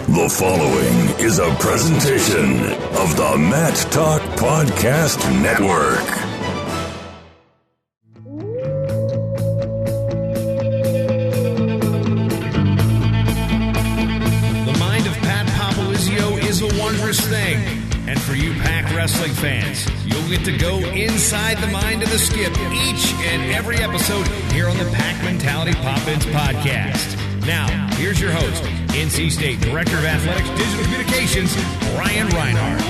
The following is a presentation of the Mat Talk Podcast Network. The mind of Pat Popolizio is a wondrous thing. And for you Pac Wrestling fans, you'll get to go inside the mind of the Skip each and every episode here on the Pac Mentality Pop-Ins podcast. Now, here's your host, NC State Director of Athletics Digital Communications, Brian Reinhardt.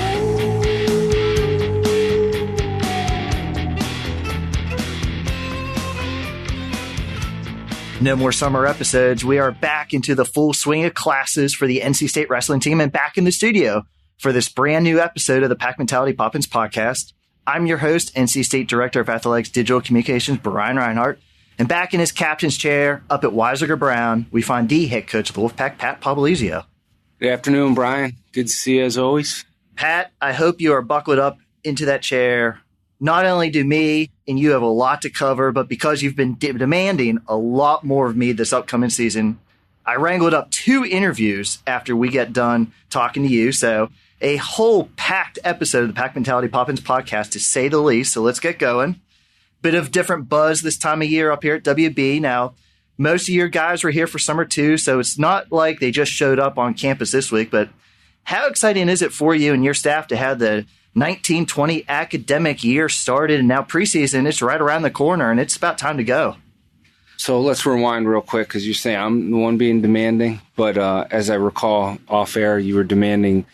No more summer episodes. We are back into the full swing of classes for the NC State wrestling team and back in the studio for this brand new episode of the Pac Mentality Pop-Ins podcast. I'm your host, NC State Director of Athletics Digital Communications, Brian Reinhardt. And back in his captain's chair up at Weisiger Brown, we find the head coach of the Wolfpack, Pat Popolizio. Good afternoon, Brian. Good to see you as always. Pat, I hope you are buckled up into that chair. Not only do me and you have a lot to cover, but because you've been demanding a lot more of me this upcoming season, I wrangled up 2 interviews after we get done talking to you. So a whole packed episode of the Pac Mentality Pop-Ins podcast, to say the least. So let's get going. Bit of different buzz this time of year up here at WB. Now, most of your guys were here for summer too, so it's not like they just showed up on campus this week. But how exciting is it for you and your staff to have the 1920 academic year started, and now preseason, it's right around the corner, and it's about time to go? So let's rewind real quick, because you say I'm the one being demanding, but as I recall off air, you were demanding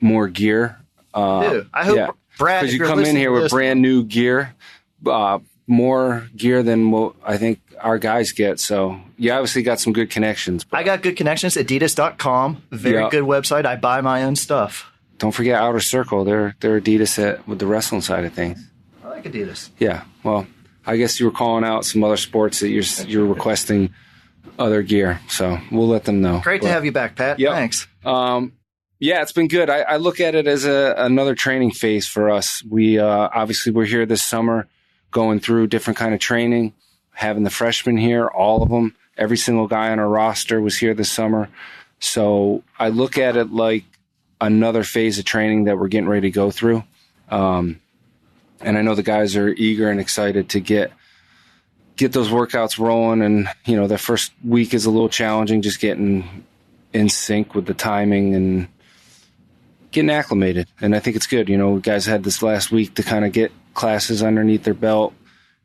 more gear. Dude, I hope Brad, because you come in here with brand new gear. More gear than what I think our guys get. So you obviously got some good connections. I got good connections. Adidas.com. Very good website. I buy my own stuff. Don't forget Outer Circle. They're Adidas with the wrestling side of things. I like Adidas. Yeah. Well, I guess you were calling out some other sports that you're requesting other gear. So we'll let them know. Great to have you back, Pat. Yep. Thanks. Yeah, it's been good. I look at it as another training phase for us. We obviously we're here this summer, going through different kind of training, having the freshmen here, all of them. Every single guy on our roster was here this summer. So I look at it like another phase of training that we're getting ready to go through. And I know the guys are eager and excited to get those workouts rolling. And, you know, the first week is a little challenging, just getting in sync with the timing and getting acclimated. And I think it's good. You know, guys had this last week to kind of get classes underneath their belt,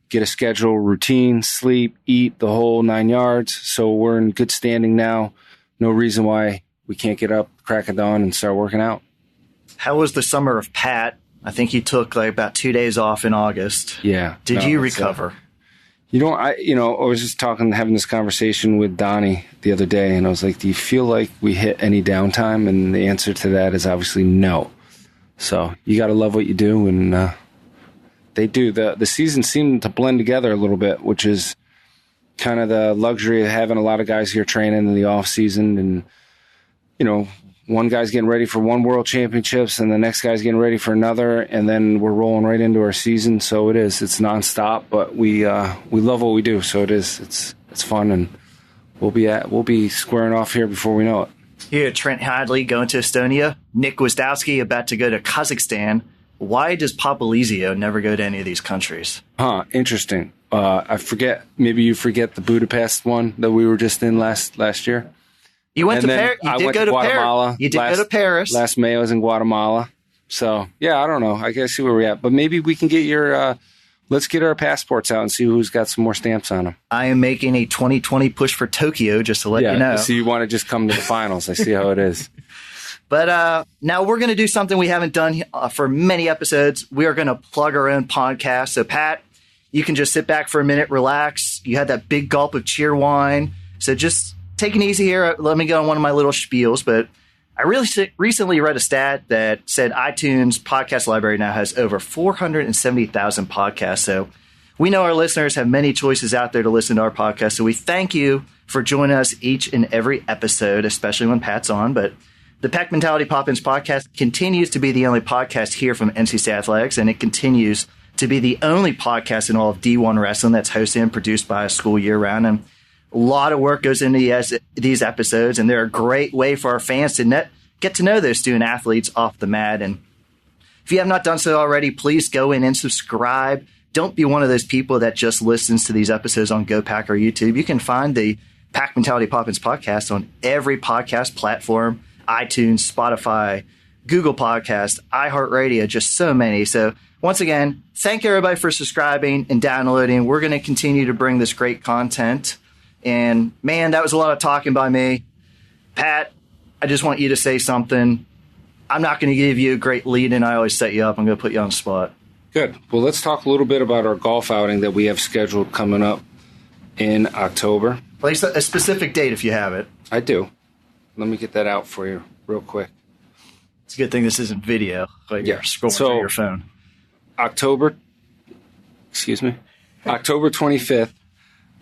get a schedule, routine, sleep, eat, the whole 9 yards. So we're in good standing now. No reason why we can't get up, crack of dawn, and start working out. How was the summer of Pat? I think he took like about 2 days off in August. Yeah. Did you recover? I was just having this conversation with Donnie the other day, and I was like, do you feel like we hit any downtime? And the answer to that is obviously no. So you got to love what you do, and they do. The season seemed to blend together a little bit, which is kind of the luxury of having a lot of guys here training in the off season. And, you know, one guy's getting ready for one world championships and the next guy's getting ready for another. And then we're rolling right into our season. So it's nonstop, but we love what we do. So it's fun, and we'll be squaring off here before we know it. Here, Trent Hidlay going to Estonia. Nick Gwizdowski about to go to Kazakhstan. Why does Popolizio never go to any of these countries? Interesting. I forget. Maybe you forget the Budapest one that we were just in last year. You went to Paris. You did go to Guatemala. You did go to Paris. Last May I was in Guatemala. So, yeah, I don't know. I guess see where we're at. But maybe we can get let's get our passports out and see who's got some more stamps on them. I am making a 2020 push for Tokyo, just to let you know. So you want to just come to the finals. I see how it is. But now we're going to do something we haven't done for many episodes. We are going to plug our own podcast. So, Pat, you can just sit back for a minute, relax. You had that big gulp of cheer wine. So just take it easy here. Let me go on one of my little spiels. But I really recently read a stat that said iTunes podcast library now has over 470,000 podcasts. So we know our listeners have many choices out there to listen to our podcast. So we thank you for joining us each and every episode, especially when Pat's on. But the Pac Mentality Pop-Ins podcast continues to be the only podcast here from NC State Athletics, and it continues to be the only podcast in all of D1 wrestling that's hosted and produced by a school year-round. And A lot of work goes into these episodes, and they're a great way for our fans to get to know those student athletes off the mat. And if you have not done so already, please go in and subscribe. Don't be one of those people that just listens to these episodes on GoPack or YouTube. You can find the Pack Mentality Poppins podcast on every podcast platform, iTunes, Spotify, Google Podcast, iHeartRadio, just so many. So once again, thank everybody for subscribing and downloading. We're going to continue to bring this great content. And man, that was a lot of talking by me. Pat, I just want you to say something. I'm not going to give you a great lead in. I always set you up. I'm going to put you on the spot. Good. Well, let's talk a little bit about our golf outing that we have scheduled coming up in October. Place a specific date if you have it. I do. Let me get that out for you real quick. It's a good thing this isn't video. Like you're scrolling through your phone. October 25th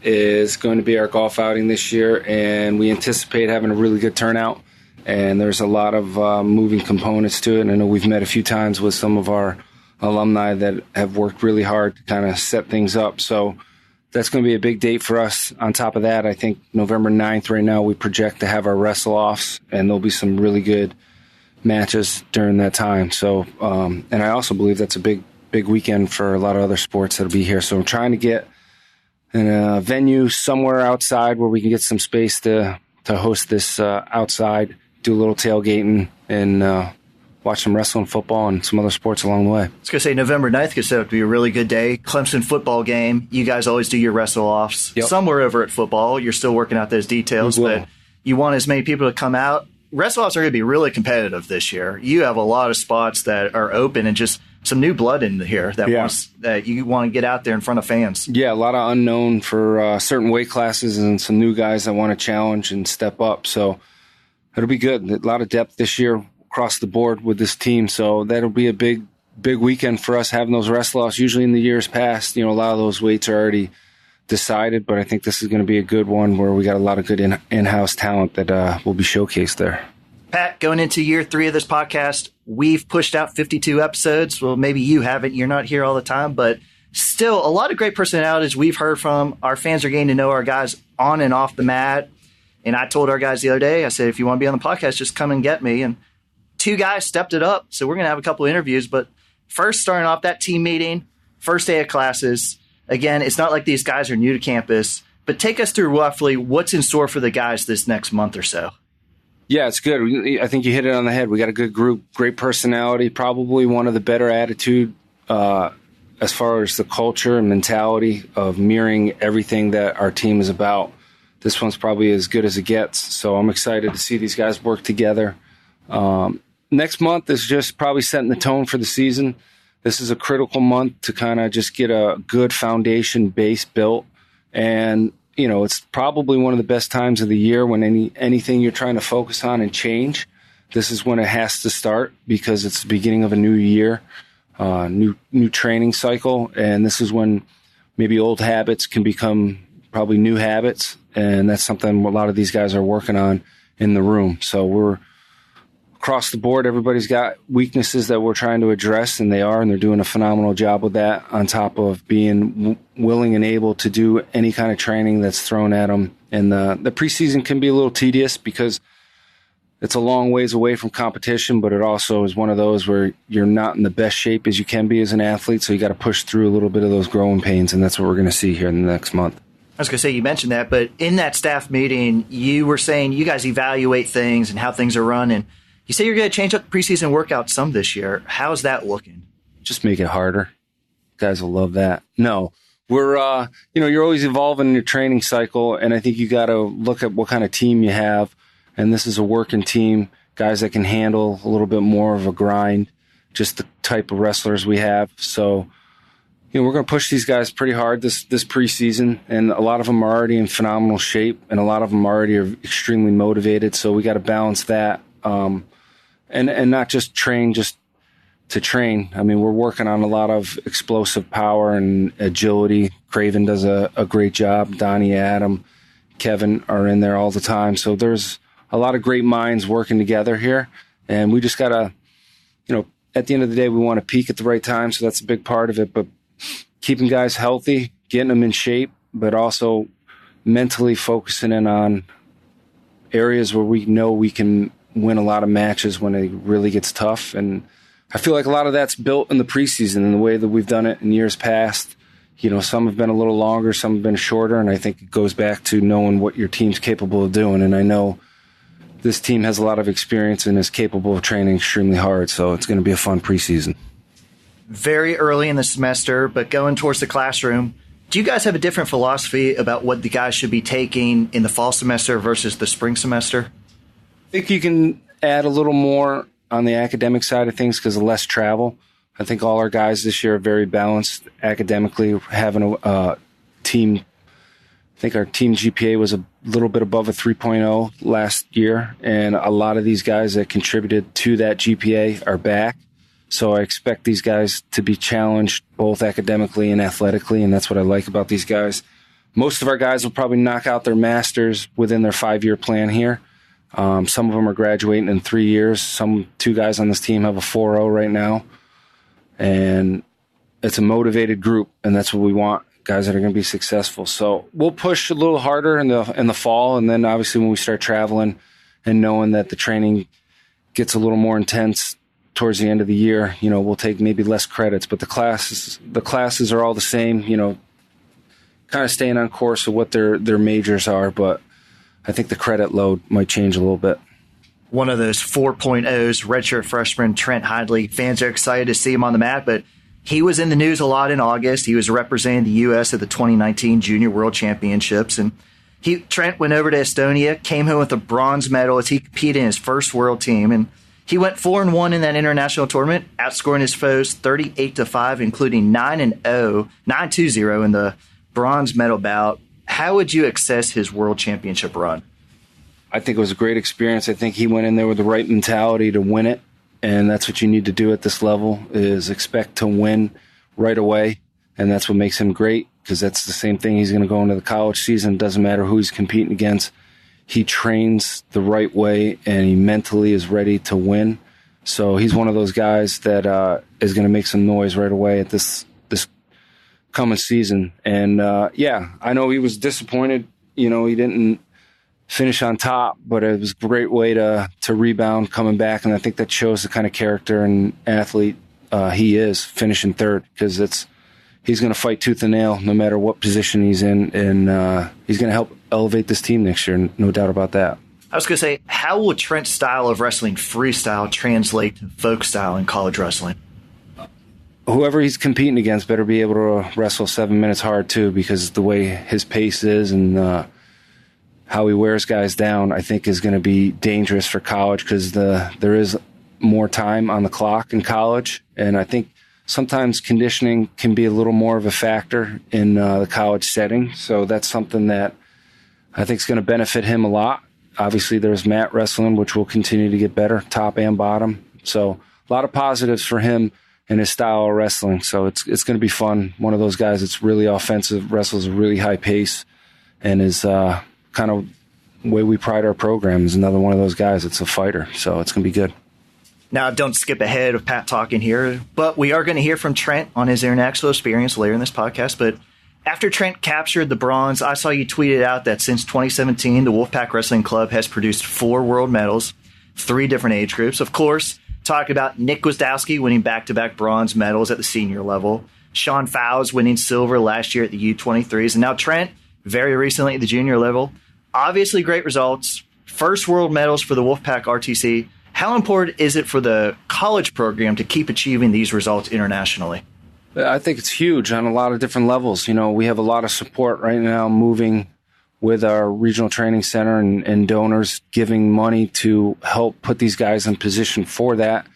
is going to be our golf outing this year, and we anticipate having a really good turnout. And there's a lot of moving components to it. And I know we've met a few times with some of our alumni that have worked really hard to kind of set things up. So that's going to be a big date for us. On top of that, I think November 9th right now, we project to have our wrestle-offs, and there'll be some really good matches during that time. So, and I also believe that's a big weekend for a lot of other sports that'll be here. So I'm trying to get in a venue somewhere outside where we can get some space to host this outside, do a little tailgating, and watch some wrestling, football, and some other sports along the way. I was going to say November 9th could set up to be a really good day. Clemson football game. You guys always do your wrestle-offs. Yep. Somewhere over at football. You're still working out those details, but you want as many people to come out. Wrestle-offs are going to be really competitive this year. You have a lot of spots that are open and just some new blood in here that you want to get out there in front of fans. Yeah, a lot of unknown for certain weight classes and some new guys that want to challenge and step up. So it'll be good. A lot of depth this year across the board with this team. So that'll be a big weekend for us having those wrestle-offs. Usually in the years past, a lot of those weights are already decided, but I think this is going to be a good one where we got a lot of good in-house talent that will be showcased there. Pat, going into year 3 of this podcast, we've pushed out 52 episodes. Well, maybe you haven't. You're not here all the time, but still a lot of great personalities we've heard from. Our fans are getting to know our guys on and off the mat. And I told our guys the other day, I said, if you want to be on the podcast, just come and get me. And 2 guys stepped it up. So we're going to have a couple of interviews. But first, starting off that team meeting, first day of classes. Again, it's not like these guys are new to campus, but take us through roughly what's in store for the guys this next month or so. Yeah, it's good. I think you hit it on the head. We got a good group, great personality, probably one of the better attitude as far as the culture and mentality of mirroring everything that our team is about. This one's probably as good as it gets. So I'm excited to see these guys work together. Next month is just probably setting the tone for the season. This is a critical month to kind of just get a good foundation base built. And it's probably one of the best times of the year when anything you're trying to focus on and change. This is when it has to start because it's the beginning of a new year, new training cycle, and this is when maybe old habits can become probably new habits, and that's something a lot of these guys are working on in the room. So we're across the board. Everybody's got weaknesses that we're trying to address, and they're doing a phenomenal job with that, on top of being willing and able to do any kind of training that's thrown at them. And the preseason can be a little tedious because it's a long ways away from competition, but it also is one of those where you're not in the best shape as you can be as an athlete, so you got to push through a little bit of those growing pains, and that's what we're going to see here in the next month. I was going to say, you mentioned that, but in that staff meeting, you were saying you guys evaluate things and how things are run, and you say you're going to change up the preseason workout some this year. How's that looking? Just make it harder. Guys will love that. No, we're, you're always evolving in your training cycle, and I think you got to look at what kind of team you have. And this is a working team, guys that can handle a little bit more of a grind, just the type of wrestlers we have. So, we're going to push these guys pretty hard this preseason, and a lot of them are already in phenomenal shape, and a lot of them already are extremely motivated. So we got to balance that. And not just train just to train. I mean, we're working on a lot of explosive power and agility. Craven does a great job. Donnie, Adam, Kevin are in there all the time. So there's a lot of great minds working together here. And we just got to, at the end of the day, we want to peak at the right time. So that's a big part of it. But keeping guys healthy, getting them in shape, but also mentally focusing in on areas where we know we can win a lot of matches when it really gets tough. And I feel like a lot of that's built in the preseason and the way that we've done it in years past. You know, some have been a little longer, some have been shorter, and I think it goes back to knowing what your team's capable of doing. And I know this team has a lot of experience and is capable of training extremely hard, so it's going to be a fun preseason. Very early in the semester, but going towards the classroom, do you guys have a different philosophy about what the guys should be taking in the fall semester versus the spring semester? I think you can add a little more on the academic side of things because of less travel. I think all our guys this year are very balanced academically, having a team. I think our team GPA was a little bit above a 3.0 last year, and a lot of these guys that contributed to that GPA are back. So I expect these guys to be challenged both academically and athletically, and that's what I like about these guys. Most of our guys will probably knock out their masters within their 5-year plan here. Some of them are graduating in 3 years. 2 guys on this team have a 4.0 right now. And it's a motivated group, and that's what we want, guys that are going to be successful. So we'll push a little harder in the fall, and then obviously when we start traveling and knowing that the training gets a little more intense towards the end of the year, you know, we'll take maybe less credits. But the classes are all the same, you know, kind of staying on course of what their majors are, but I think the credit load might change a little bit. One of those 4.0s, redshirt freshman Trent Hidlay. Fans are excited to see him on the mat, but he was in the news a lot in August. He was representing the U.S. at the 2019 Junior World Championships, and Trent went over to Estonia, came home with a bronze medal as he competed in his first world team, and he went 4-1 in that international tournament, outscoring his foes 38-5, including 9-2-0 in the bronze medal bout. How would you assess his world championship run? I think it was a great experience. I think he went in there with the right mentality to win it, and that's what you need to do at this level is expect to win right away, and that's what makes him great because that's the same thing. He's going to go into the college season. It doesn't matter who he's competing against. He trains the right way, and he mentally is ready to win. So he's one of those guys that is going to make some noise right away at this coming season. And, I know he was disappointed. You know, he didn't finish on top, but it was a great way to rebound coming back. And I think that shows the kind of character and athlete he is, finishing third, because he's going to fight tooth and nail no matter what position he's in. And he's going to help elevate this team next year, no doubt about that. I was going to say, how will Trent's style of wrestling freestyle translate to folk style in college wrestling? Whoever he's competing against better be able to wrestle 7 minutes hard, too, because the way his pace is and how he wears guys down, I think is going to be dangerous for college because there is more time on the clock in college. And I think sometimes conditioning can be a little more of a factor in the college setting. So that's something that I think is going to benefit him a lot. Obviously, there's mat wrestling, which will continue to get better, top and bottom. So a lot of positives for him and his style of wrestling. So it's going to be fun. One of those guys that's really offensive, wrestles a really high pace, and is kind of way we pride our program is another one of those guys that's a fighter. So it's going to be good. Now, don't skip ahead of Pat talking here, but we are going to hear from Trent on his international experience later in this podcast. But after Trent captured the bronze, I saw you tweeted out that since 2017, the Wolfpack Wrestling Club has produced 4 world medals, 3 different age groups. Of course, talking about Nick Gwiazdowski winning back-to-back bronze medals at the senior level, Sean Fowles winning silver last year at the U23s, and now Trent, very recently at the junior level. Obviously great results. First world medals for the Wolfpack RTC. How important is it for the college program to keep achieving these results internationally? I think it's huge on a lot of different levels. You know, we have a lot of support right now moving with our regional training center and donors giving money to help put these guys in position for that.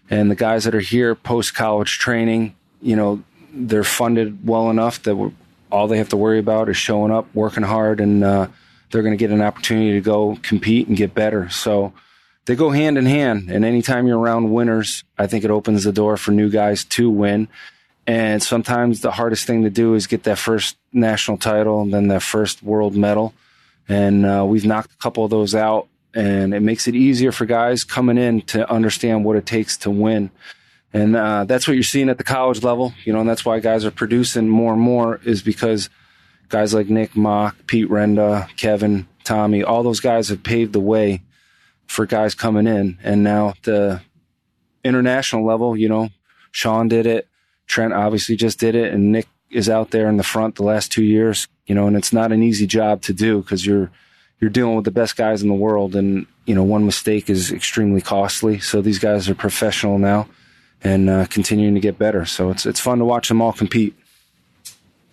And the guys that are here post-college training, you know, they're funded well enough that all they have to worry about is showing up, working hard, and they're going to get an opportunity to go compete and get better. So they go hand in hand. And anytime you're around winners, I think it opens the door for new guys to win. And sometimes the hardest thing to do is get that first national title and then that first world medal. And we've knocked a couple of those out. And it makes it easier for guys coming in to understand what it takes to win. And that's what you're seeing at the college level, you know, and that's why guys are producing more and more, is because guys like Nick Mock, Pete Renda, Kevin, Tommy, all those guys have paved the way for guys coming in. And now at the international level, Sean did it. Trent obviously just did it. And Nick is out there in the front the last 2 years, and it's not an easy job to do because you're dealing with the best guys in the world. And, one mistake is extremely costly. So these guys are professional now and continuing to get better. So it's fun to watch them all compete.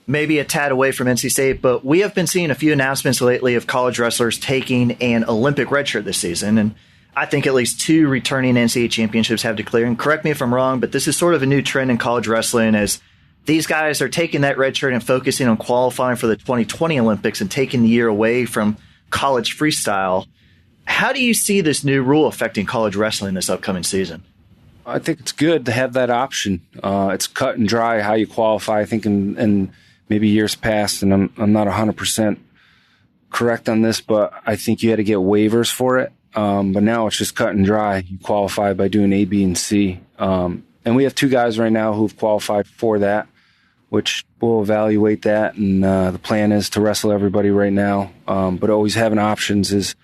Maybe a tad away from NC State, but we have been seeing a few announcements lately of college wrestlers taking an Olympic redshirt this season. And I think at least 2 returning NCAA championships have declared. And correct me if I'm wrong, but this is sort of a new trend in college wrestling as these guys are taking that redshirt and focusing on qualifying for the 2020 Olympics and taking the year away from college freestyle. How do you see this new rule affecting college wrestling this upcoming season? I think it's good to have that option. It's cut and dry how you qualify. I think in maybe years past, and I'm not 100% correct on this, but I think you had to get waivers for it. But now it's just cut and dry. You qualify by doing A, B, and C. And we have 2 guys right now who've qualified for that, which we'll evaluate that. And the plan is to wrestle everybody right now. But always having options is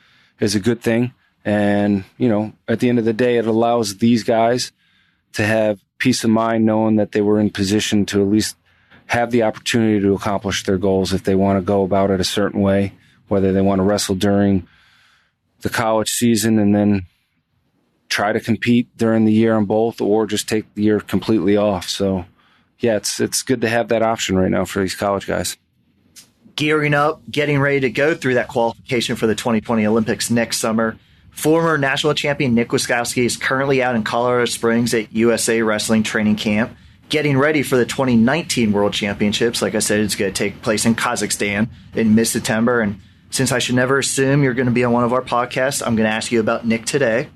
a good thing. And, at the end of the day, it allows these guys to have peace of mind knowing that they were in position to at least have the opportunity to accomplish their goals if they want to go about it a certain way, whether they want to wrestle during the college season and then try to compete during the year on both, or just take the year completely off. So, yeah, it's good to have that option right now for these college guys. Gearing up, getting ready to go through that qualification for the 2020 Olympics next summer. Former national champion Nick Wiskowski is currently out in Colorado Springs at USA Wrestling Training Camp, getting ready for the 2019 World Championships. Like I said, it's going to take place in Kazakhstan in mid-September. And since I should never assume you're going to be on one of our podcasts, I'm going to ask you about Nick today.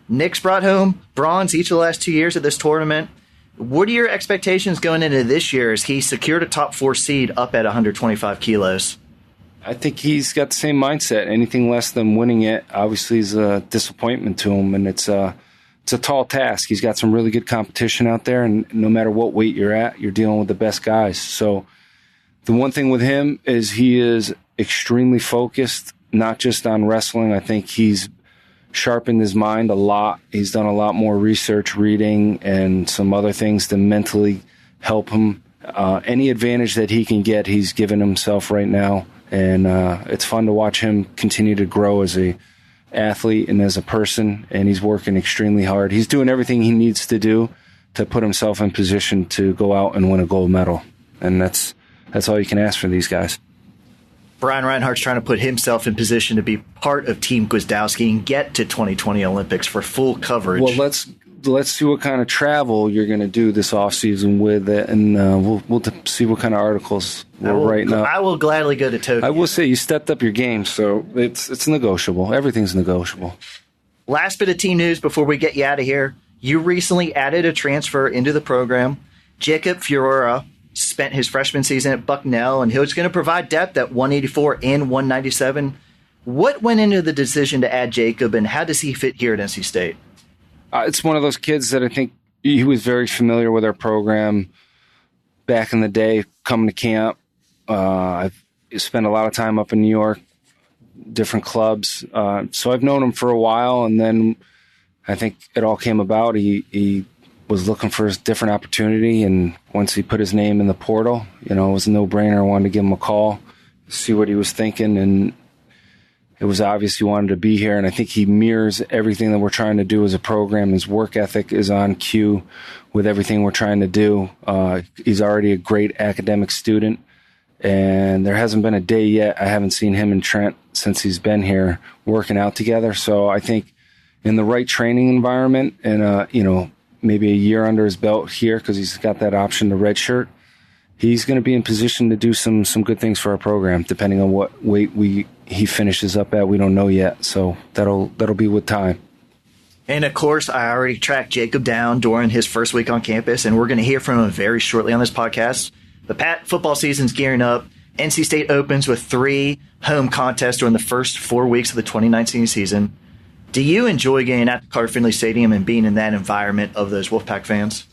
Nick's brought home bronze each of the last 2 years at this tournament. What are your expectations going into this year as he secured a top 4 seed up at 125 kilos? I think he's got the same mindset. Anything less than winning it, obviously, is a disappointment to him, and it's a tall task. He's got some really good competition out there, and no matter what weight you're at, you're dealing with the best guys. So the one thing with him is he is extremely focused, not just on wrestling. I think he's sharpened his mind a lot. He's done a lot more research, reading, and some other things to mentally help him. Any advantage that he can get, he's given himself right now. And it's fun to watch him continue to grow as a athlete and as a person, and he's working extremely hard. He's doing everything he needs to do to put himself in position to go out and win a gold medal. And that's all you can ask for these guys. Brian Reinhardt's trying to put himself in position to be part of Team Gwizdowski and get to 2020 Olympics for full coverage. Well, let's see what kind of travel you're going to do this offseason with it, and we'll see what kind of articles we're writing up. I will gladly go to Tokyo. I will say you stepped up your game, so it's negotiable. Everything's negotiable. Last bit of team news before we get you out of here. You recently added a transfer into the program. Jacob Ferreira spent his freshman season at Bucknell, and he was going to provide depth at 184 and 197. What went into the decision to add Jacob, and how does he fit here at NC State? It's one of those kids that I think he was very familiar with our program back in the day, coming to camp. I've spent a lot of time up in New York, different clubs. So I've known him for a while, and then I think it all came about. He was looking for a different opportunity, and once he put his name in the portal, it was a no-brainer. I wanted to give him a call, see what he was thinking, and it was obvious he wanted to be here, and I think he mirrors everything that we're trying to do as a program. His work ethic is on cue with everything we're trying to do. He's already a great academic student, and there hasn't been a day yet I haven't seen him and Trent since he's been here working out together. So I think in the right training environment and, maybe a year under his belt here because he's got that option to redshirt, he's going to be in position to do some good things for our program, depending on what weight he finishes up at. We don't know yet, so that'll be with time. And, of course, I already tracked Jacob down during his first week on campus, and we're going to hear from him very shortly on this podcast. The Pat football season's gearing up. NC State opens with 3 home contests during the first 4 weeks of the 2019 season. Do you enjoy getting at the Carter-Finley Stadium and being in that environment of those Wolfpack fans?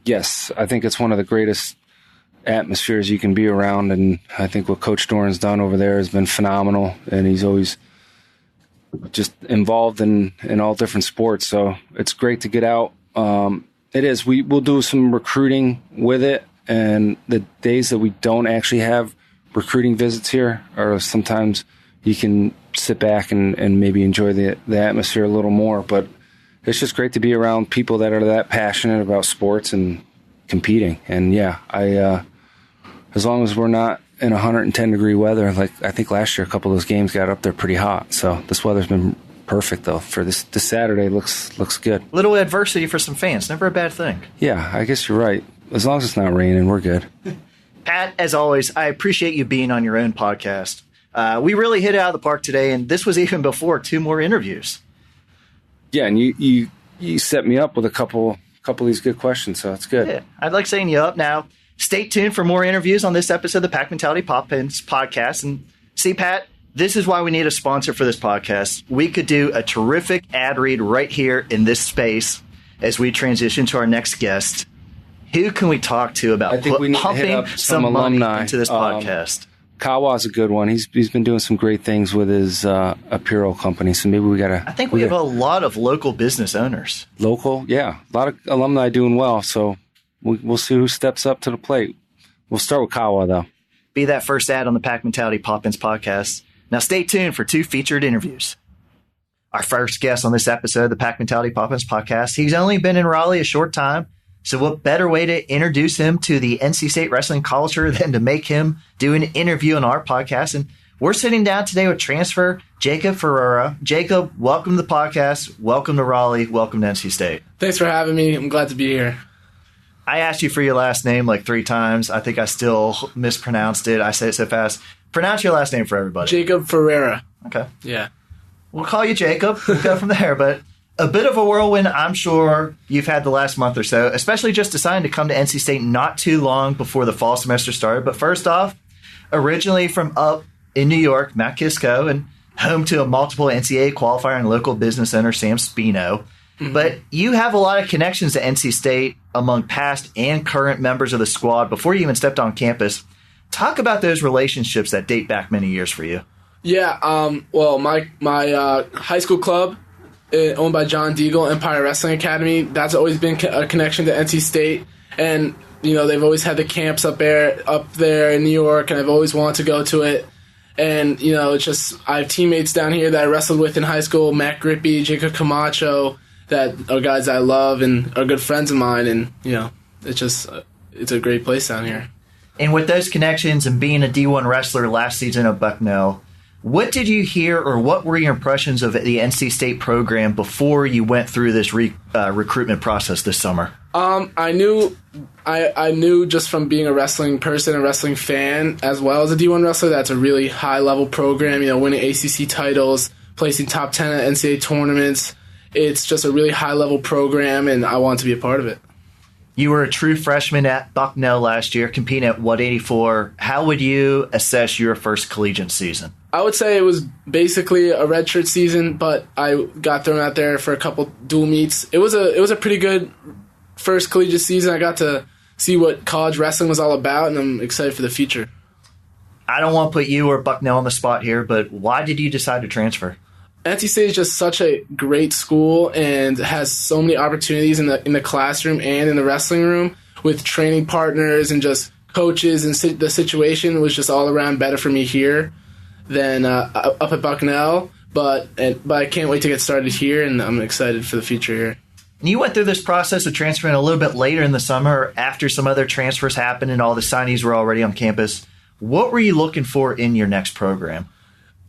Yes, I think it's one of the greatest atmospheres you can be around. And I think what Coach Doran's done over there has been phenomenal. And he's always just involved in all different sports. So it's great to get out. It is. We'll do some recruiting with it. And the days that we don't actually have recruiting visits here, or sometimes you can sit back and maybe enjoy the atmosphere a little more. But it's just great to be around people that are that passionate about sports and competing. And yeah, as long as we're not in 110-degree weather, like I think last year a couple of those games got up there pretty hot. So this weather's been perfect though. For this Saturday looks good. Little adversity for some fans, never a bad thing. Yeah, I guess you're right. As long as it's not raining, we're good. Pat, as always, I appreciate you being on your own podcast. We really hit it out of the park today, and this was even before 2 more interviews. Yeah, and you set me up with a couple of these good questions, so it's good. Yeah, I'd like setting you up now. Stay tuned for more interviews on this episode of the Pack Mentality Pop-Ins podcast. And see, Pat, this is why we need a sponsor for this podcast. We could do a terrific ad read right here in this space as we transition to our next guest. Who can we talk to about pumping some money into this podcast? Kawa's a good one. He's been doing some great things with his apparel company. So maybe we got to. I think we have a lot of local business owners. Local, yeah, a lot of alumni doing well. So we'll see who steps up to the plate. We'll start with Kawa though. Be that first ad on the Pack Mentality Pop-Ins podcast. Now stay tuned for 2 featured interviews. Our first guest on this episode of the Pack Mentality Pop-Ins podcast. He's only been in Raleigh a short time. So what better way to introduce him to the NC State wrestling culture than to make him do an interview on our podcast? And we're sitting down today with transfer Jacob Ferreira. Jacob, welcome to the podcast. Welcome to Raleigh. Welcome to NC State. Thanks for having me. I'm glad to be here. I asked you for your last name like 3 times. I think I still mispronounced it. I said it so fast. Pronounce your last name for everybody. Jacob Ferreira. Okay. Yeah. We'll call you Jacob. We'll go from there. But a bit of a whirlwind, I'm sure you've had the last month or so, especially just deciding to come to NC State not too long before the fall semester started. But first off, originally from up in New York, Matt Kisco, and home to a multiple NCAA qualifier and local business owner, Sam Spino. Mm-hmm. But you have a lot of connections to NC State among past and current members of the squad before you even stepped on campus. Talk about those relationships that date back many years for you. Yeah, well, my high school club, owned by John Deagle, Empire Wrestling Academy, that's always been a connection to NC State. And, you know, they've always had the camps up there in New York, and I've always wanted to go to it. And, you know, it's just, I have teammates down here that I wrestled with in high school, Matt Grippy, Jacob Camacho, that are guys I love and are good friends of mine. And, you know, it's a great place down here. And with those connections and being a D1 wrestler last season at Bucknell, what did you hear or what were your impressions of the NC State program before you went through this recruitment process this summer? I knew just from being a wrestling person, a wrestling fan, as well as a D1 wrestler, that's a really high-level program, you know, winning ACC titles, placing top 10 at NCAA tournaments. It's just a really high-level program, and I want to be a part of it. You were a true freshman at Bucknell last year, competing at 184. How would you assess your first collegiate season? I would say it was basically a redshirt season, but I got thrown out there for a couple dual meets. It was a pretty good first collegiate season. I got to see what college wrestling was all about, and I'm excited for the future. I don't want to put you or Bucknell on the spot here, but why did you decide to transfer? NC State is just such a great school and has so many opportunities in the classroom and in the wrestling room with training partners and just coaches, and the situation was just all around better for me here than up at Bucknell. But I can't wait to get started here, and I'm excited for the future here. And you went through this process of transferring a little bit later in the summer after some other transfers happened and all the signees were already on campus. What were you looking for in your next program?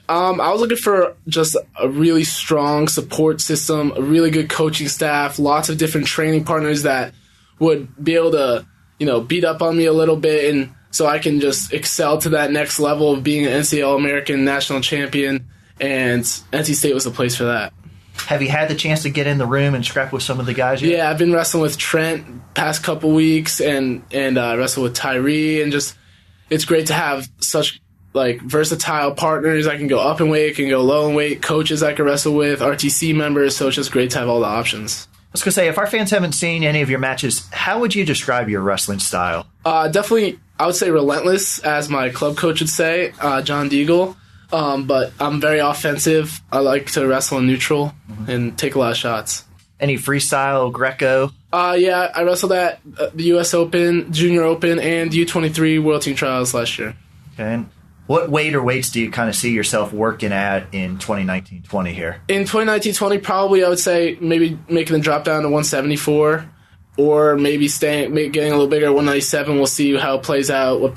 I was looking for just a really strong support system, a really good coaching staff, lots of different training partners that would be able to, you know, beat up on me a little bit, and so I can just excel to that next level of being an NCAA All-American national champion, and NC State was the place for that. Have you had the chance to get in the room and scrap with some of the guys yet? Yeah, I've been wrestling with Trent past couple weeks, and wrestle with Tyree, and just it's great to have such versatile partners. I can go up in weight, I can go low in weight, coaches I can wrestle with, RTC members, so it's just great to have all the options. I was going to say, if our fans haven't seen any of your matches, how would you describe your wrestling style? Definitely, I would say relentless, as my club coach would say, John Deagle. But I'm very offensive. I like to wrestle in neutral and take a lot of shots. Any freestyle, Greco? Yeah, I wrestled at the U.S. Open, Junior Open, and U23 World Team Trials last year. Okay. And what weight or weights do you kind of see yourself working at in 2019-20 here? In 2019-20, probably I would say maybe making the drop down to 174, or maybe getting a little bigger at 197. We'll see how it plays out, what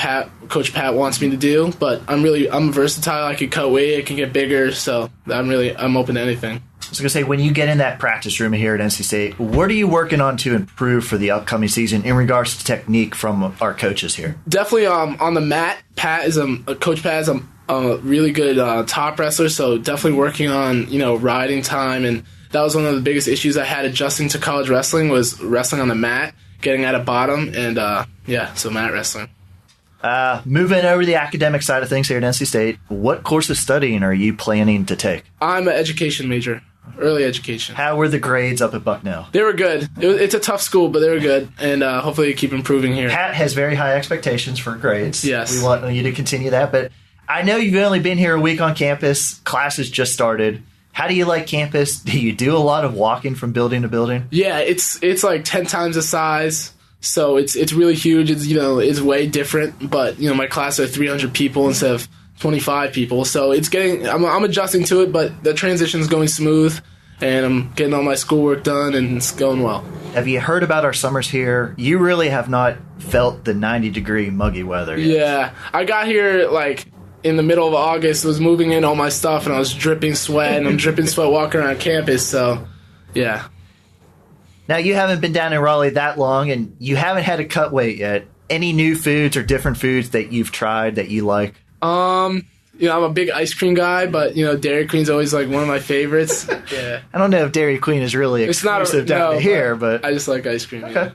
Coach Pat wants me to do. But I'm versatile. I can cut weight, I can get bigger, so I'm open to anything. I was going to say, when you get in that practice room here at NC State, what are you working on to improve for the upcoming season in regards to technique from our coaches here? Definitely on the mat, Coach Pat is a really good top wrestler, so definitely working on, riding time. And that was one of the biggest issues I had adjusting to college wrestling, was wrestling on the mat, getting at a bottom, and so mat wrestling. Moving over the academic side of things here at NC State, what course of studying are you planning to take? I'm an education major. Early education. How were the grades up at Bucknell? They were good. It's a tough school, but they were good, and hopefully keep improving here. Pat has very high expectations for grades. Yes. We want you to continue that, but I know you've only been here a week on campus. Classes just started. How do you like campus? Do you do a lot of walking from building to building? Yeah, it's like 10 times the size, so it's really huge. It's way different, but my class are 300 people instead of 25 people, so I'm adjusting to it, but the transition's going smooth, and I'm getting all my schoolwork done, and it's going well. Have you heard about our summers here? You really have not felt the 90-degree muggy weather yet. Yeah, I got here like in the middle of August, was moving in all my stuff, and I was dripping sweat, and I'm dripping sweat walking around campus, so yeah. Now, you haven't been down in Raleigh that long, and you haven't had to cut weight yet. Any new foods or different foods that you've tried that you like? I'm a big ice cream guy, but Dairy Queen's always like one of my favorites. Yeah. I don't know if Dairy Queen is really exclusive down to here, but I just like ice cream. Okay. Yeah.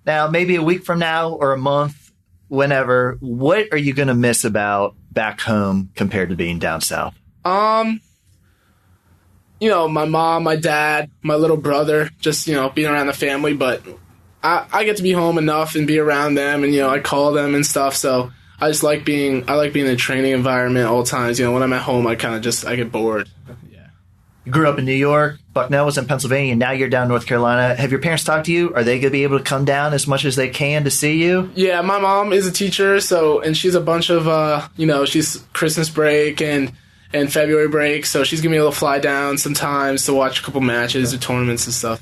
Now, maybe a week from now or a month, whenever, what are you going to miss about back home compared to being down south? My mom, my dad, my little brother, just being around the family. But I get to be home enough and be around them, and I call them and stuff. So I like being in a training environment all times. When I'm at home, I get bored. Yeah. You grew up in New York. Bucknell was in Pennsylvania, and now you're down in North Carolina. Have your parents talked to you? Are they going to be able to come down as much as they can to see you? Yeah, my mom is a teacher, and she's a bunch of, she's Christmas break and February break, so she's going to be able to fly down sometimes to watch a couple matches or tournaments and stuff.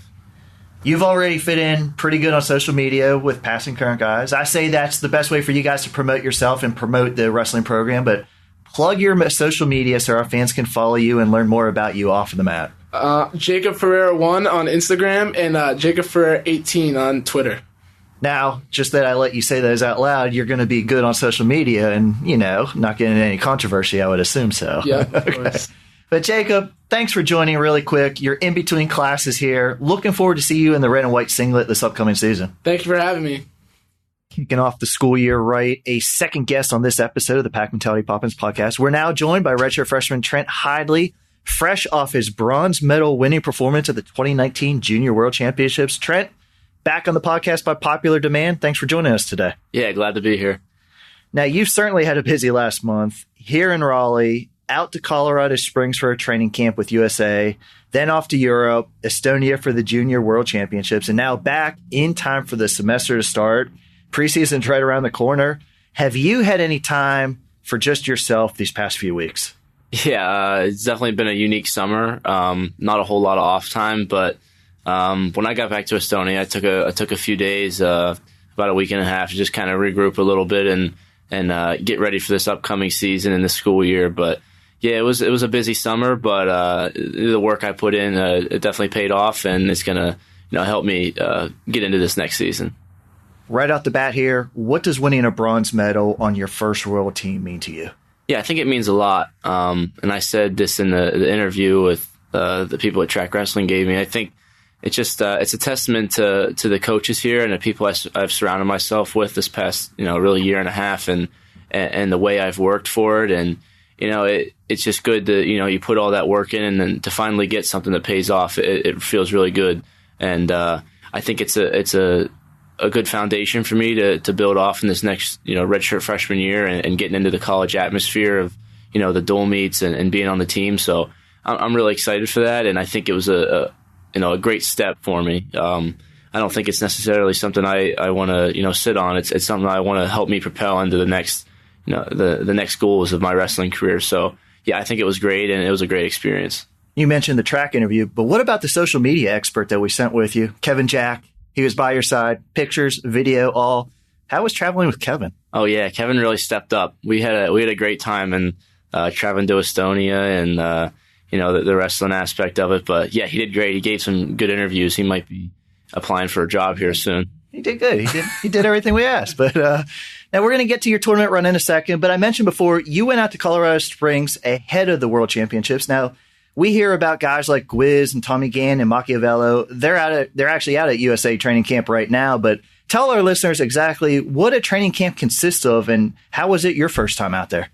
You've already fit in pretty good on social media with passing current guys. I say that's the best way for you guys to promote yourself and promote the wrestling program, but plug your social media so our fans can follow you and learn more about you off of the mat. Jacob Ferreira 1 on Instagram and Jacob Ferreira 18 on Twitter. Now, just that I let you say those out loud, you're going to be good on social media and, not getting any controversy, I would assume so. Yeah, of okay. course. But Jacob, thanks for joining really quick. You're in between classes here. Looking forward to see you in the red and white singlet this upcoming season. Thank you for having me. Kicking off the school year right, a second guest on this episode of the Pack Mentality Poppins podcast. We're now joined by redshirt freshman Trent Hidlay, fresh off his bronze medal winning performance at the 2019 Junior World Championships. Trent, back on the podcast by popular demand. Thanks for joining us today. Yeah, glad to be here. Now, you've certainly had a busy last month here in Raleigh, out to Colorado Springs for a training camp with USA, then off to Europe, Estonia for the Junior World Championships, and now back in time for the semester to start. Preseason's right around the corner. Have you had any time for just yourself these past few weeks? Yeah, it's definitely been a unique summer. Not a whole lot of off time, but when I got back to Estonia, I took a few days, about a week and a half, to just kind of regroup a little bit and get ready for this upcoming season and the school year. But yeah, it was a busy summer, but the work I put in, it definitely paid off, and it's gonna help me get into this next season. Right out the bat here, what does winning a bronze medal on your first world team mean to you? Yeah, I think it means a lot. And I said this in the interview with the people at Track Wrestling gave me. I think it's just it's a testament to the coaches here and the people I've surrounded myself with this past really year and a half, and the way I've worked for it. And it's just good that you put all that work in, and then to finally get something that pays off, it feels really good. And I think it's a a good foundation for me to build off in this next, redshirt freshman year and getting into the college atmosphere of, the dual meets and being on the team. So I'm really excited for that. And I think it was a great step for me. I don't think it's necessarily something I want to, sit on. It's something I want to help me propel into the next, the next goals of my wrestling career. So yeah, I think it was great, and it was a great experience. You mentioned the track interview, but what about the social media expert that we sent with you, Kevin Jack? He was by your side, pictures, video, all. How was traveling with Kevin? Oh yeah, Kevin really stepped up. We had a great time, and traveling to Estonia and the wrestling aspect of it. But yeah, he did great. He gave some good interviews. He might be applying for a job here soon. He did good. He did everything we asked. But now we're going to get to your tournament run in a second. But I mentioned before, you went out to Colorado Springs ahead of the World Championships. Now, we hear about guys like Gwiz and Tommy Gann and Machiavello. They're actually out at USA training camp right now. But tell our listeners exactly what a training camp consists of, and how was it your first time out there?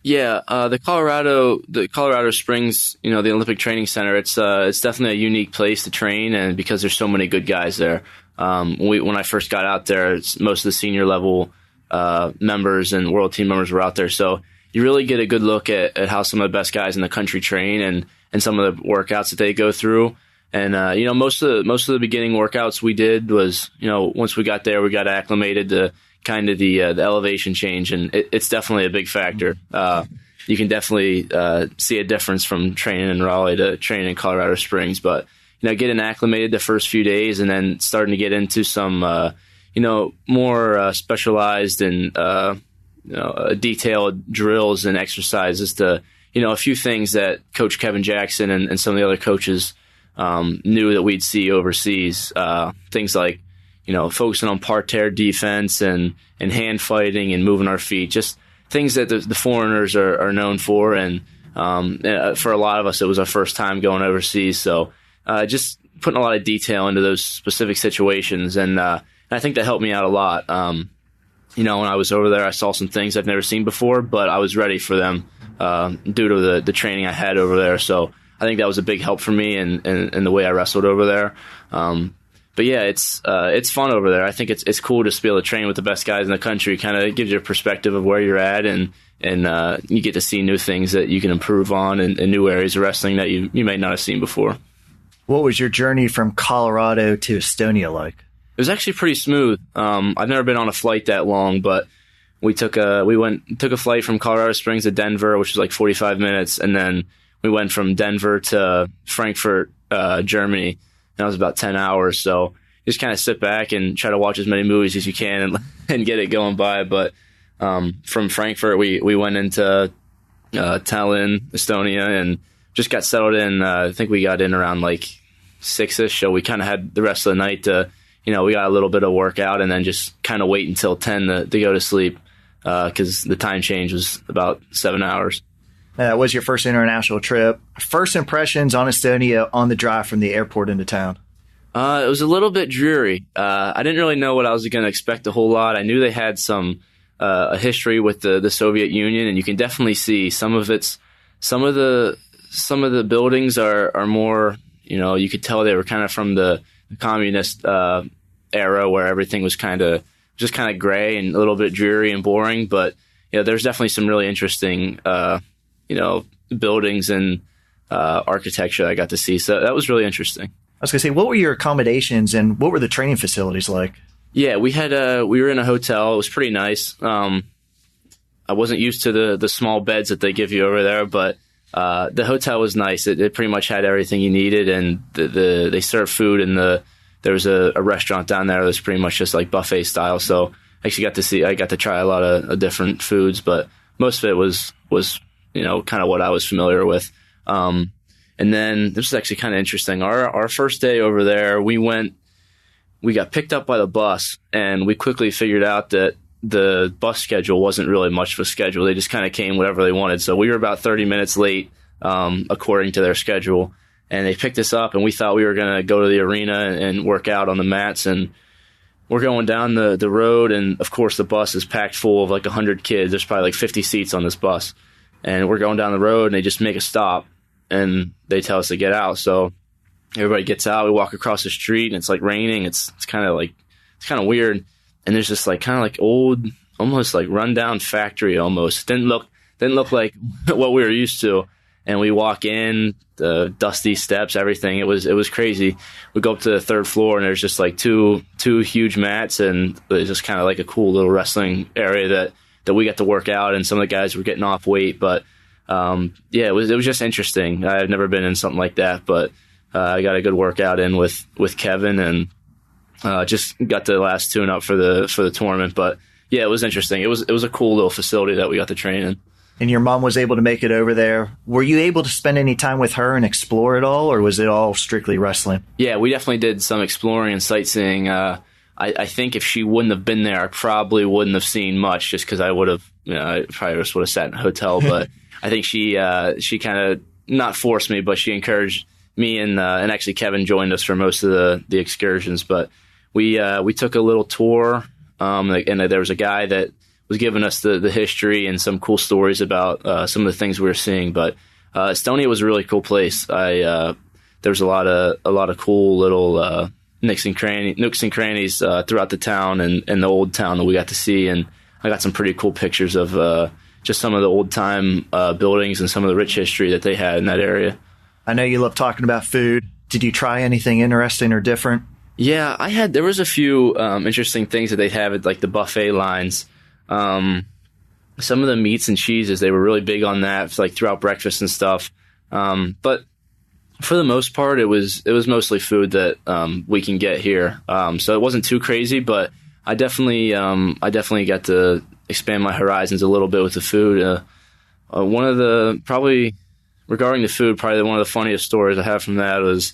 Yeah, the Colorado Springs, the Olympic Training Center, it's definitely a unique place to train, and because there's so many good guys there. When I first got out there, most of the senior level members and world team members were out there, so you really get a good look at how some of the best guys in the country train and some of the workouts that they go through. And most of the beginning workouts we did was, once we got there, we got acclimated to kind of the elevation change, and it's definitely a big factor. You can definitely see a difference from training in Raleigh to training in Colorado Springs. But getting acclimated the first few days, and then starting to get into some more specialized and detailed drills and exercises to a few things that Coach Kevin Jackson and some of the other coaches knew that we'd see overseas. Things like focusing on parterre defense and hand fighting and moving our feet, just things that the foreigners are known for. And for a lot of us, it was our first time going overseas. So just putting a lot of detail into those specific situations. And I think that helped me out a lot. When I was over there, I saw some things I've never seen before, but I was ready for them due to the training I had over there. So I think that was a big help for me and the way I wrestled over there. But yeah, it's fun over there. I think it's cool to be able to train with the best guys in the country. Kind of gives you a perspective of where you're at, and you get to see new things that you can improve on and new areas of wrestling that you may not have seen before. What was your journey from Colorado to Estonia like? It was actually pretty smooth. I've never been on a flight that long, but we took a flight from Colorado Springs to Denver, which was like 45 minutes, and then we went from Denver to Frankfurt, Germany. That was about 10 hours. So just kind of sit back and try to watch as many movies as you can and get it going by. But from Frankfurt, we went into Tallinn, Estonia, and just got settled in. I think we got in around like 6-ish. So we kind of had the rest of the night to, we got a little bit of workout and then just kind of wait until 10 to go to sleep because the time change was about 7 hours. That was your first international trip. First impressions on Estonia on the drive from the airport into town? It was a little bit dreary. I didn't really know what I was going to expect a whole lot. I knew they had a history with the Soviet Union, and you can definitely see some of the buildings are more, you could tell they were kind of from the communist era where everything was just kind of gray and a little bit dreary and boring. But there's definitely some really interesting buildings and architecture I got to see. So that was really interesting. I was going to say, what were your accommodations and what were the training facilities like? Yeah, we were in a hotel. It was pretty nice. I wasn't used to the small beds that they give you over there, but the hotel was nice. It pretty much had everything you needed, and they served food, and there was a restaurant down there that's pretty much just like buffet style. So I actually got to try a lot of different foods, but most of it was kind of what I was familiar with. And then this is actually kind of interesting. Our first day over there, we got picked up by the bus, and we quickly figured out that the bus schedule wasn't really much of a schedule. They just kind of came whatever they wanted. So we were about 30 minutes late, according to their schedule. And they picked us up, and we thought we were going to go to the arena and work out on the mats. And we're going down the road, and of course the bus is packed full of like 100 kids. There's probably like 50 seats on this bus. And we're going down the road, and they just make a stop, and they tell us to get out. So everybody gets out. We walk across the street, and it's like raining. It's kind of like it's kind of weird. And there's this like kind of like old, almost like rundown factory almost. Didn't look like what we were used to. And we walk in, the dusty steps, everything. It was crazy. We go up to the third floor, and there's just like two huge mats, and it's just kind of like a cool little wrestling area that we got to work out. And some of the guys were getting off weight, but it was just interesting. I've never been in something like that, but I got a good workout in with Kevin, and just got the last tune up for the tournament. But yeah, it was interesting. It was a cool little facility that we got to train in. And your mom was able to make it over there. Were you able to spend any time with her and explore it all, or was it all strictly wrestling? Yeah, we definitely did some exploring and sightseeing. I think if she wouldn't have been there, I probably wouldn't have seen much, just because I would have, I probably just would have sat in a hotel. But I think she kind of not forced me, but she encouraged me, and actually Kevin joined us for most of the excursions. But we took a little tour, and there was a guy that was giving us the history and some cool stories about some of the things we were seeing. But Estonia was a really cool place. There was a lot of cool little nooks and crannies throughout the town and the old town that we got to see. And I got some pretty cool pictures of just some of the old time buildings and some of the rich history that they had in that area. I know you love talking about food. Did you try anything interesting or different? Yeah, there was a few interesting things that they have at like the buffet lines. Some of the meats and cheeses, they were really big on that, like throughout breakfast and stuff. But for the most part, it was mostly food that we can get here. So it wasn't too crazy, but I definitely got to expand my horizons a little bit with the food. One of the, probably regarding the food, probably one of the funniest stories I have from that was,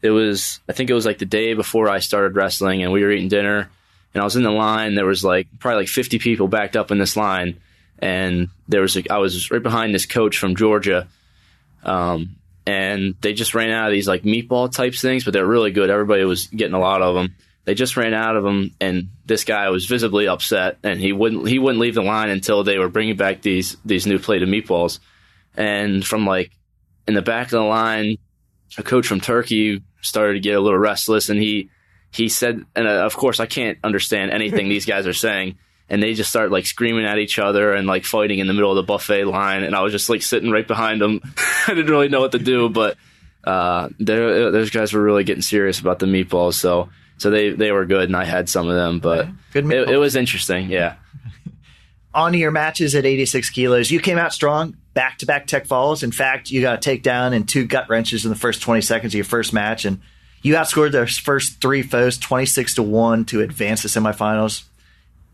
I think it was like the day before I started wrestling, and we were eating dinner. And I was in the line. There was probably 50 people backed up in this line, and I was right behind this coach from Georgia, and they just ran out of these like meatball type things, but they're really good. Everybody was getting a lot of them. They just ran out of them, and this guy was visibly upset, and he wouldn't leave the line until they were bringing back these new plate of meatballs. And from like in the back of the line, a coach from Turkey started to get a little restless, and he said, and of course I can't understand anything these guys are saying, and they just start like screaming at each other and like fighting in the middle of the buffet line, and I was just like sitting right behind them. I didn't really know what to do, but those guys were really getting serious about the meatballs, so they were good, and I had some of them, but it was interesting, yeah. On to your matches at 86 kilos, you came out strong, back-to-back tech falls. In fact, you got a takedown and 2 gut wrenches in the first 20 seconds of your first match, and you outscored their first 3 foes 26-1 to advance to semifinals.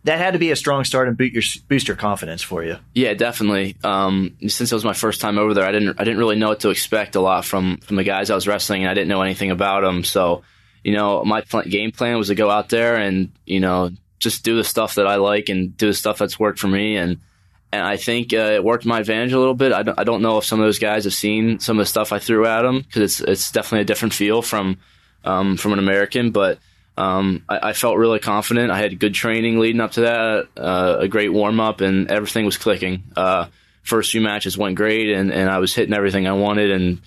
That had to be a strong start and boost your confidence for you. Yeah, definitely. Since it was my first time over there, I didn't really know what to expect a lot from the guys I was wrestling, and I didn't know anything about them. So, my game plan was to go out there and just do the stuff that I like and do the stuff that's worked for me, and I think it worked to my advantage a little bit. I don't know if some of those guys have seen some of the stuff I threw at them, because it's definitely a different feel from an American, but I felt really confident. I had good training leading up to that, a great warm-up, and everything was clicking. First few matches went great, and I was hitting everything I wanted, and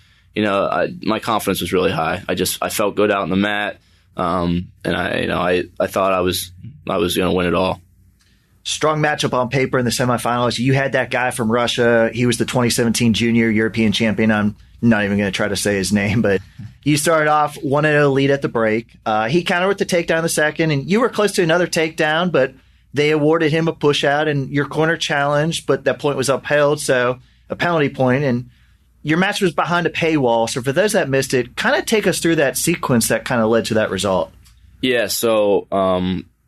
my confidence was really high. I felt good out on the mat, and I thought I was going to win it all. Strong matchup on paper in the semifinals. You had that guy from Russia. He was the 2017 junior European champion. I'm not even going to try to say his name, but you started off 1-0 lead at the break. He countered with the takedown in the second, and you were close to another takedown, but they awarded him a push out, and your corner challenged, but that point was upheld, so a penalty point, and your match was behind a paywall. So for those that missed it, kind of take us through that sequence that kind of led to that result. Yeah, so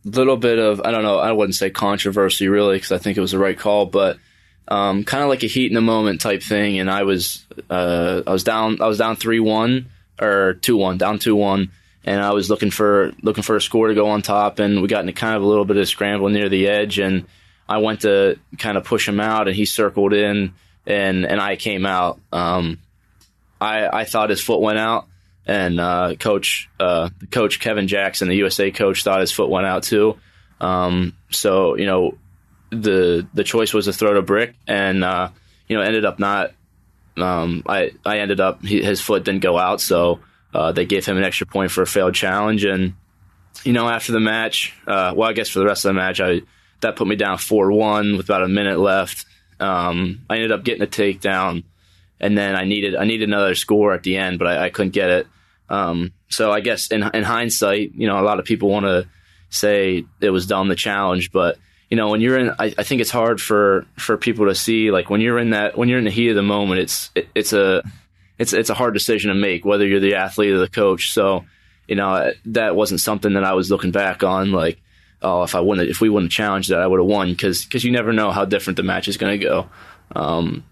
little bit of, I don't know, I wouldn't say controversy really, because I think it was the right call, but kind of like a heat in the moment type thing. And I was down 3-1 or 2-1, down 2-1, and I was looking for a score to go on top, and we got into kind of a little bit of scramble near the edge, and I went to kind of push him out, and he circled in, and I came out. I thought his foot went out. And coach Kevin Jackson, the USA coach, thought his foot went out too. So the choice was to throw the brick, and ended up not. I ended up his foot didn't go out, so they gave him an extra point for a failed challenge, and after the match, I guess for the rest of the match, that put me down 4-1 with about a minute left. I ended up getting a takedown, and then I needed another score at the end, but I couldn't get it. So I guess in hindsight, a lot of people want to say it was dumb to challenge, but when you're in, I think it's hard for people to see, like when you're in the heat of the moment, it's a hard decision to make, whether you're the athlete or the coach. So, that wasn't something that I was looking back on, like, oh, if we wouldn't have challenged that, I would have won, because you never know how different the match is going to go.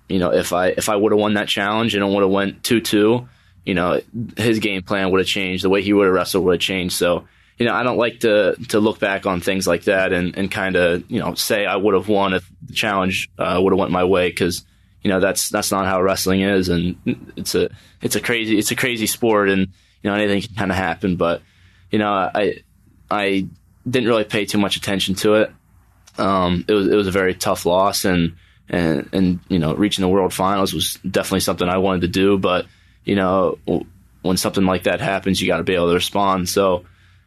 If I would have won that challenge and it would have went 2-2, his game plan would have changed. The way he would have wrestled would have changed. So, I don't like to look back on things like that and kind of, say I would have won if the challenge would have went my way, because, that's not how wrestling is, and it's a crazy sport, and anything can kind of happen. But I didn't really pay too much attention to it. It was a very tough loss, and reaching the world finals was definitely something I wanted to do. But when something like that happens, you got to be able to respond. So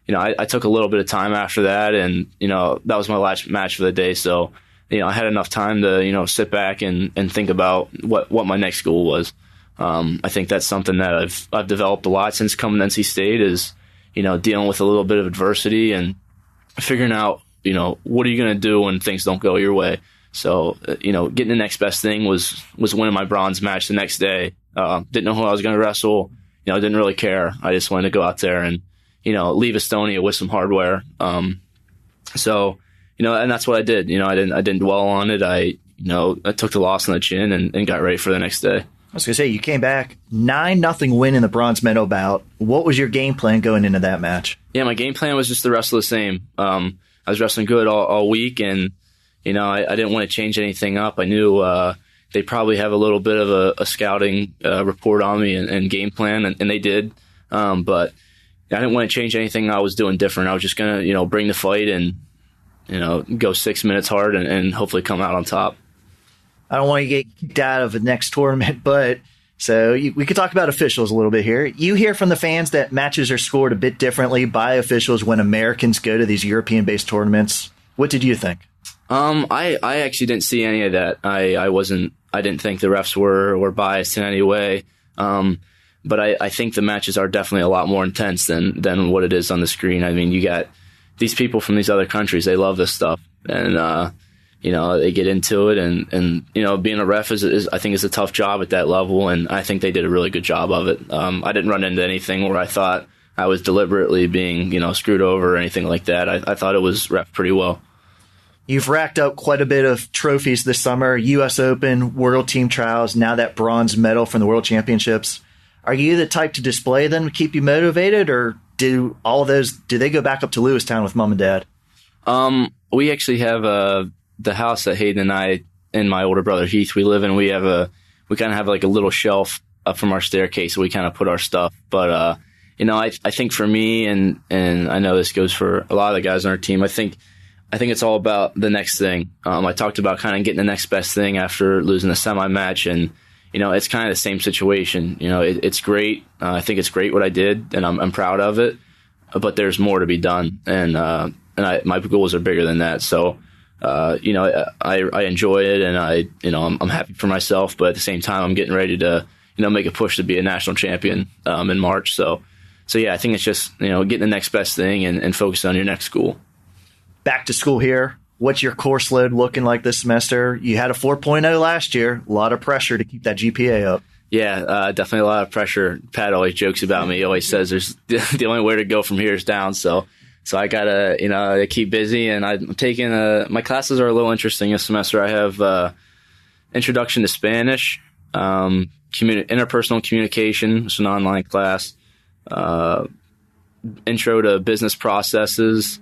I took a little bit of time after that, and that was my last match for the day. So I had enough time to sit back and think about what my next goal was. I think that's something that I've developed a lot since coming to NC State, is dealing with a little bit of adversity and figuring out what are you going to do when things don't go your way. So getting the next best thing was winning my bronze match the next day. Didn't know who I was going to wrestle. Didn't really care. I just wanted to go out there and leave Estonia with some hardware. So and that's what I did. I didn't dwell on it. I took the loss on the chin and got ready for the next day. I was going to say, you came back 9-0 win in the bronze medal bout. What was your game plan going into that match? Yeah, my game plan was just to wrestle the same. I was wrestling good all week, and I didn't want to change anything up. I knew they probably have a little bit of a scouting report on me and game plan, and they did. But I didn't want to change anything I was doing different. I was just going to bring the fight and go 6 minutes hard and hopefully come out on top. I don't want to get kicked out of the next tournament, but we could talk about officials a little bit here. You hear from the fans that matches are scored a bit differently by officials when Americans go to these European-based tournaments. What did you think? I actually didn't see any of that. I didn't think the refs were biased in any way. But I think the matches are definitely a lot more intense than what it is on the screen. I mean, you got these people from these other countries, they love this stuff, and they get into it, and being a ref is I think is a tough job at that level, and I think they did a really good job of it. I didn't run into anything where I thought I was deliberately being screwed over or anything like that. I thought it was ref pretty well. You've racked up quite a bit of trophies this summer: U.S. Open, World Team Trials, now that bronze medal from the World Championships. Are you the type to display them to keep you motivated, or do all of those, do they go back up to Lewistown with mom and dad? We actually have the house that Hayden and I and my older brother Heath, we live in. We kind of have like a little shelf up from our staircase, so we kind of put our stuff. But I think for me, and I know this goes for a lot of the guys on our team, I think it's all about the next thing. I talked about kind of getting the next best thing after losing the semi match, and it's kind of the same situation. It's great. I think it's great what I did, and I'm proud of it. But there's more to be done, and my goals are bigger than that. So, I enjoy it, and I'm happy for myself. But at the same time, I'm getting ready to make a push to be a national champion in March. So yeah, I think it's just getting the next best thing and focus on your next goal. Back to school here. What's your course load looking like this semester? You had a 4.0 last year. A lot of pressure to keep that GPA up. Yeah, definitely a lot of pressure. Pat always jokes about me. He always says there's the only way to go from here is down. So I gotta keep busy, and I'm taking my classes are a little interesting this semester. I have Introduction to Spanish, Interpersonal Communication, it's an online class, Intro to Business Processes,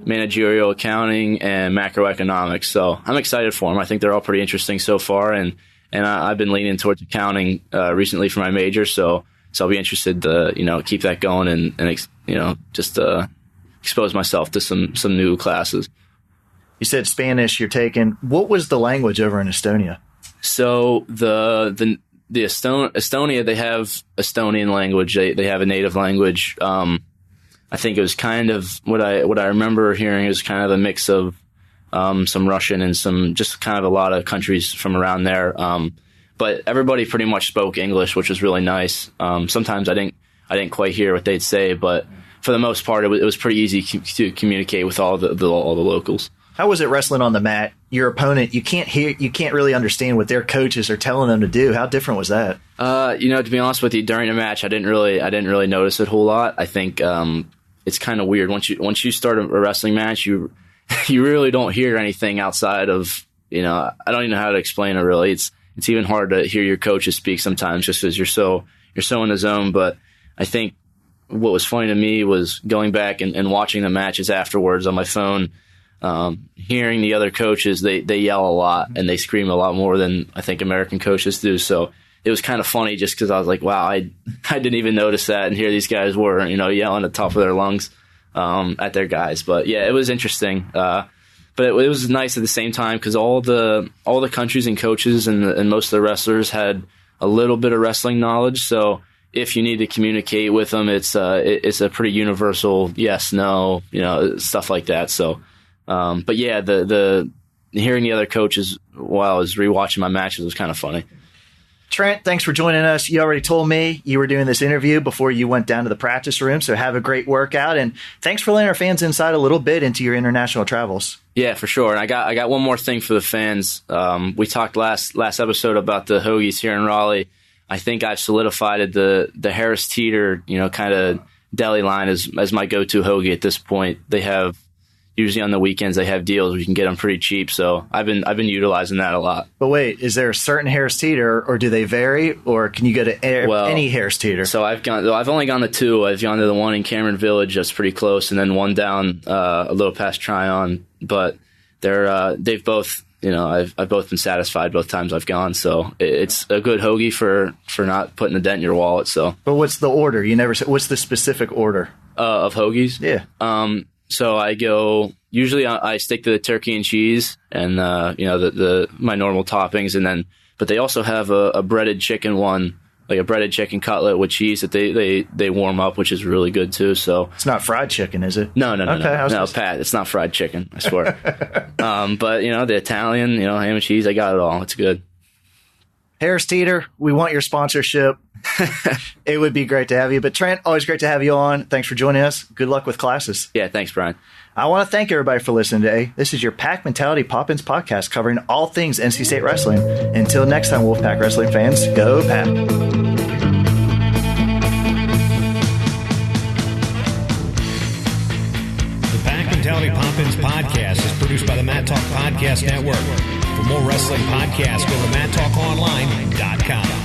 Managerial Accounting, and Macroeconomics. So I'm excited for them. I think they're all pretty interesting so far, and I've been leaning towards accounting recently for my major. So I'll be interested to keep that going and just expose myself to some new classes. You said Spanish you're taking. What was the language over in Estonia? So the Estonia, they have Estonian language. They have a native language. I think it was kind of what I remember hearing is kind of a mix of some Russian and some just kind of a lot of countries from around there. But everybody pretty much spoke English, which was really nice. Sometimes I didn't quite hear what they'd say, but for the most part, it was pretty easy to communicate with all the locals. How was it wrestling on the mat? Your opponent, you can't really understand what their coaches are telling them to do. How different was that? To be honest with you, during the match, I didn't really notice it a whole lot. I think it's kind of weird once you start a wrestling match, you really don't hear anything outside of, I don't even know how to explain it really. It's even hard to hear your coaches speak sometimes just because you're so in the zone. But I think what was funny to me was going back and watching the matches afterwards on my phone, hearing the other coaches, they yell a lot and they scream a lot more than I think American coaches do. So it was kind of funny just because I was like, wow, I didn't even notice that. And here these guys were, yelling at the top of their lungs at their guys. But yeah, it was interesting. But it was nice at the same time because all the countries and coaches and most of the wrestlers had a little bit of wrestling knowledge. So if you need to communicate with them, it's a pretty universal yes, no, stuff like that. So, but yeah, the hearing the other coaches while I was rewatching my matches was kind of funny. Trent, thanks for joining us. You already told me you were doing this interview before you went down to the practice room, so have a great workout. And thanks for letting our fans inside a little bit into your international travels. Yeah, for sure. And I got one more thing for the fans. We talked last episode about the hoagies here in Raleigh. I think I've solidified the Harris Teeter, kind of deli line as my go-to hoagie at this point. They have usually on the weekends they have deals where you can get them pretty cheap. So I've been utilizing that a lot. But wait, is there a certain Harris Teeter, or do they vary, or can you go to any Harris Teeter? So I've only gone to two. I've gone to the one in Cameron Village, that's pretty close, and then one down a little past Tryon. But they've both. I've both been satisfied both times I've gone. So it's a good hoagie for not putting a dent in your wallet. So. But what's the order? You never said. What's the specific order of hoagies? Yeah. So I go, usually I stick to the turkey and cheese and, my normal toppings. But they also have a breaded chicken one, like a breaded chicken cutlet with cheese that they warm up, which is really good too. So it's not fried chicken, is it? No, Pat, it's not fried chicken, I swear. But the Italian, ham and cheese, I got it all. It's good. Harris Teeter, we want your sponsorship. It would be great to have you. But Trent, always great to have you on. Thanks for joining us. Good luck with classes. Yeah, thanks, Brian. I want to thank everybody for listening today. This is your Pack Mentality Pop-Ins podcast covering all things NC State wrestling. Until next time, Wolfpack wrestling fans, go Pack. The Pack Mentality Pop-Ins podcast is produced by the Mat Talk Podcast Network. For more wrestling podcasts, go to MatTalkOnline.com.